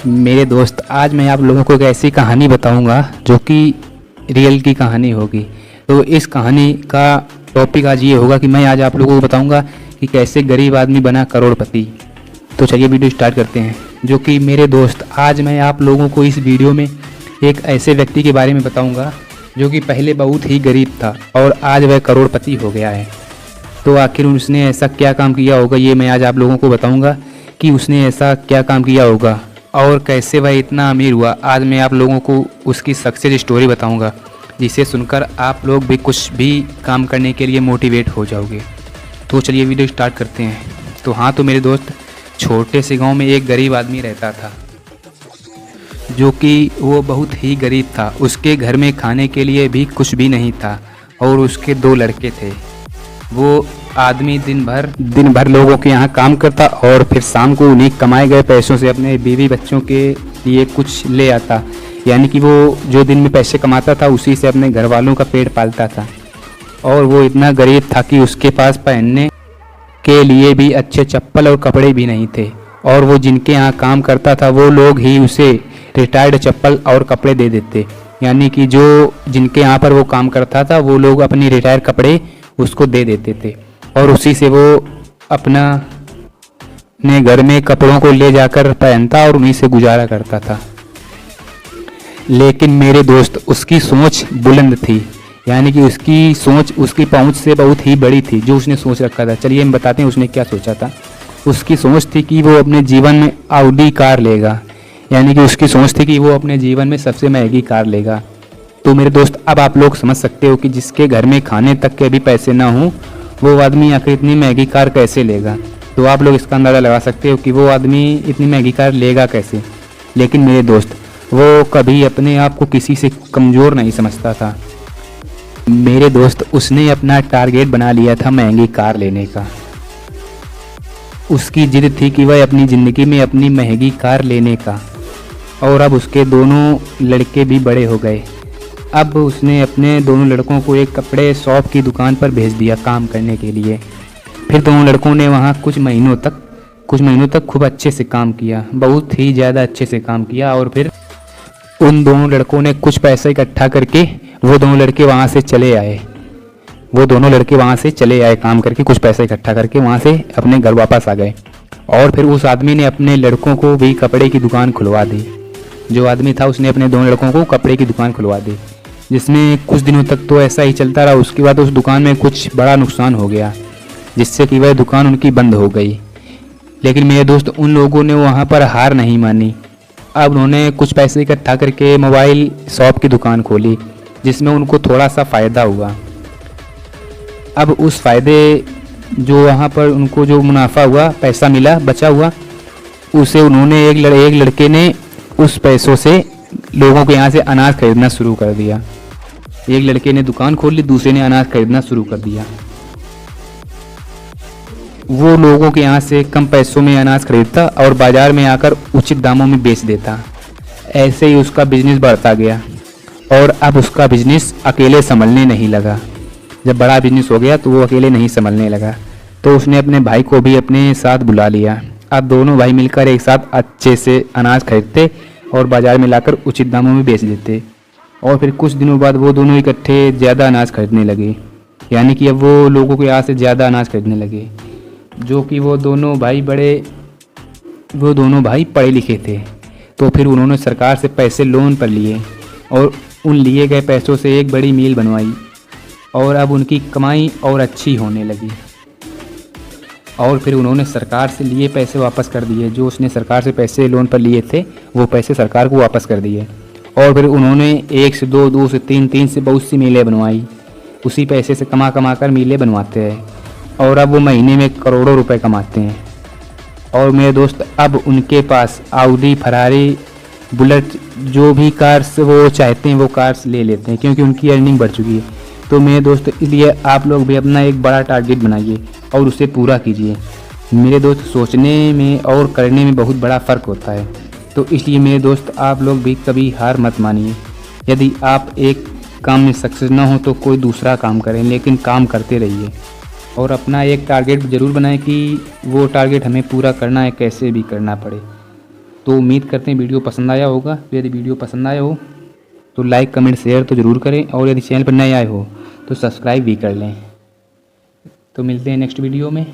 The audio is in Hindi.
मेरे दोस्त, आज मैं आप लोगों को एक ऐसी कहानी बताऊंगा जो कि रियल की कहानी होगी। तो इस कहानी का टॉपिक आज ये होगा कि मैं आज आप लोगों को बताऊंगा कि कैसे गरीब आदमी बना करोड़पति। तो चलिए वीडियो स्टार्ट करते हैं। जो कि मेरे दोस्त, आज मैं आप लोगों को इस वीडियो में एक ऐसे व्यक्ति के बारे में बताऊंगा जो कि पहले बहुत ही गरीब था और आज वह करोड़पति हो गया है। तो आखिर उसने ऐसा क्या काम किया होगा, ये मैं आज आप लोगों को बताऊंगा कि उसने ऐसा क्या काम किया होगा और कैसे वह इतना अमीर हुआ। आज मैं आप लोगों को उसकी सक्सेस स्टोरी बताऊंगा, जिसे सुनकर आप लोग भी कुछ भी काम करने के लिए मोटिवेट हो जाओगे। तो चलिए वीडियो स्टार्ट करते हैं। तो हाँ, तो मेरे दोस्त, छोटे से गांव में एक गरीब आदमी रहता था जो कि वो बहुत ही गरीब था। उसके घर में खाने के लिए भी कुछ भी नहीं था और उसके 2 लड़के थे। वो आदमी दिन भर लोगों के यहाँ काम करता और फिर शाम को उन्हीं कमाए गए पैसों से अपने बीवी बच्चों के लिए कुछ ले आता। यानी कि वो जो दिन में पैसे कमाता था उसी से अपने घर वालों का पेट पालता था। और वो इतना गरीब था कि उसके पास पहनने के लिए भी अच्छे चप्पल और कपड़े भी नहीं थे। और वो जिनके यहाँ काम करता था वो लोग ही उसे रिटायर्ड चप्पल और कपड़े दे देते। यानी कि जो जिनके यहाँ पर वो काम करता था वो लोग अपनी रिटायर कपड़े उसको दे देते थे और उसी से वो अपना ने घर में कपड़ों को ले जाकर पहनता और उन्हीं से गुजारा करता था। लेकिन मेरे दोस्त, उसकी सोच बुलंद थी। यानी कि उसकी सोच उसकी पहुंच से बहुत ही बड़ी थी जो उसने सोच रखा था। चलिए हम बताते हैं उसने क्या सोचा था। उसकी सोच थी कि वो अपने जीवन में ऑडी कार लेगा। यानी कि उसकी सोच थी कि वो अपने जीवन में सबसे महंगी कार लेगा। तो मेरे दोस्त, अब आप लोग समझ सकते हो कि जिसके घर में खाने तक के भी पैसे ना हो वो आदमी आखिर इतनी महंगी कार कैसे लेगा। तो आप लोग इसका अंदाज़ा लगा सकते हो कि वो आदमी इतनी महंगी कार लेगा कैसे। लेकिन मेरे दोस्त, वो कभी अपने आप को किसी से कमज़ोर नहीं समझता था। मेरे दोस्त, उसने अपना टारगेट बना लिया था महंगी कार लेने का। उसकी जिद थी कि वह अपनी ज़िंदगी में अपनी महंगी कार लेने का। और अब उसके दोनों लड़के भी बड़े हो गए। अब उसने अपने दोनों लड़कों को एक कपड़े शॉप की दुकान पर भेज दिया काम करने के लिए। फिर दोनों लड़कों ने वहाँ कुछ महीनों तक खूब अच्छे से काम किया, बहुत ही ज़्यादा अच्छे से काम किया। और फिर उन दोनों लड़कों ने कुछ पैसे इकट्ठा करके वो दोनों लड़के वहाँ से चले आए काम करके कुछ पैसे इकट्ठा करके वहाँ से अपने घर वापस आ गए। और फिर उस आदमी ने अपने लड़कों को भी कपड़े की दुकान खुलवा दी। जो आदमी था उसने अपने दोनों लड़कों को कपड़े की दुकान खुलवा दी, जिसमें कुछ दिनों तक तो ऐसा ही चलता रहा। उसके बाद उस दुकान में कुछ बड़ा नुकसान हो गया जिससे कि वह दुकान उनकी बंद हो गई। लेकिन मेरे दोस्त, उन लोगों ने वहाँ पर हार नहीं मानी। अब उन्होंने कुछ पैसे इकट्ठा करके मोबाइल शॉप की दुकान खोली, जिसमें उनको थोड़ा सा फ़ायदा हुआ। अब उस फ़ायदे जो वहाँ पर उनको जो मुनाफा हुआ, पैसा मिला बचा हुआ, उसे उन्होंने एक लड़के ने उस पैसों से लोगों के यहाँ से अनाज खरीदना शुरू कर दिया। एक लड़के ने दुकान खोल ली, दूसरे ने अनाज खरीदना शुरू कर दिया। वो लोगों के यहाँ से कम पैसों में अनाज खरीदता और बाज़ार में आकर उचित दामों में बेच देता। ऐसे ही उसका बिजनेस बढ़ता गया और अब उसका बिजनेस अकेले संभलने नहीं लगा। जब बड़ा बिजनेस हो गया तो वो अकेले नहीं संभलने लगा, तो उसने अपने भाई को भी अपने साथ बुला लिया। अब दोनों भाई मिलकर एक साथ अच्छे से अनाज खरीदते और बाज़ार में लाकर उचित दामों में बेच देते। और फिर कुछ दिनों बाद वो दोनों इकट्ठे ज़्यादा अनाज खरीदने लगे। यानी कि अब वो लोगों के यहाँ से ज़्यादा अनाज खरीदने लगे। जो कि वो दोनों भाई पढ़े लिखे थे। तो फिर उन्होंने सरकार से पैसे लोन पर लिए और उन लिए गए पैसों से एक बड़ी मिल बनवाई और अब उनकी कमाई और अच्छी होने लगी। और फिर उन्होंने सरकार से लिए पैसे वापस कर दिए। जो उसने सरकार से पैसे लोन पर लिए थे वो पैसे सरकार को वापस कर दिए। और फिर उन्होंने 1 से 2, 2 से 3, 3 से बहुत सी मिलें बनवाई। उसी पैसे से कमा कर मिलें बनवाते हैं और अब वो महीने में करोड़ों रुपए कमाते हैं। और मेरे दोस्त, अब उनके पास ऑडी, फरारी, बुलेट, जो भी कार्स वो चाहते हैं वो कार्स ले लेते हैं, क्योंकि उनकी अर्निंग बढ़ चुकी है। तो मेरे दोस्त, इसलिए आप लोग भी अपना एक बड़ा टारगेट बनाइए और उसे पूरा कीजिए। मेरे दोस्त, सोचने में और करने में बहुत बड़ा फ़र्क होता है। तो इसलिए मेरे दोस्त, आप लोग भी कभी हार मत मानिए। यदि आप एक काम में सक्सेस ना हो तो कोई दूसरा काम करें, लेकिन काम करते रहिए और अपना एक टारगेट ज़रूर बनाएं कि वो टारगेट हमें पूरा करना है, कैसे भी करना पड़े। तो उम्मीद करते हैं वीडियो पसंद आया होगा। तो यदि वीडियो पसंद आया हो तो लाइक कमेंट शेयर तो ज़रूर करें, और यदि चैनल पर नए आए हो तो सब्सक्राइब भी कर लें। तो मिलते हैं नेक्स्ट वीडियो में।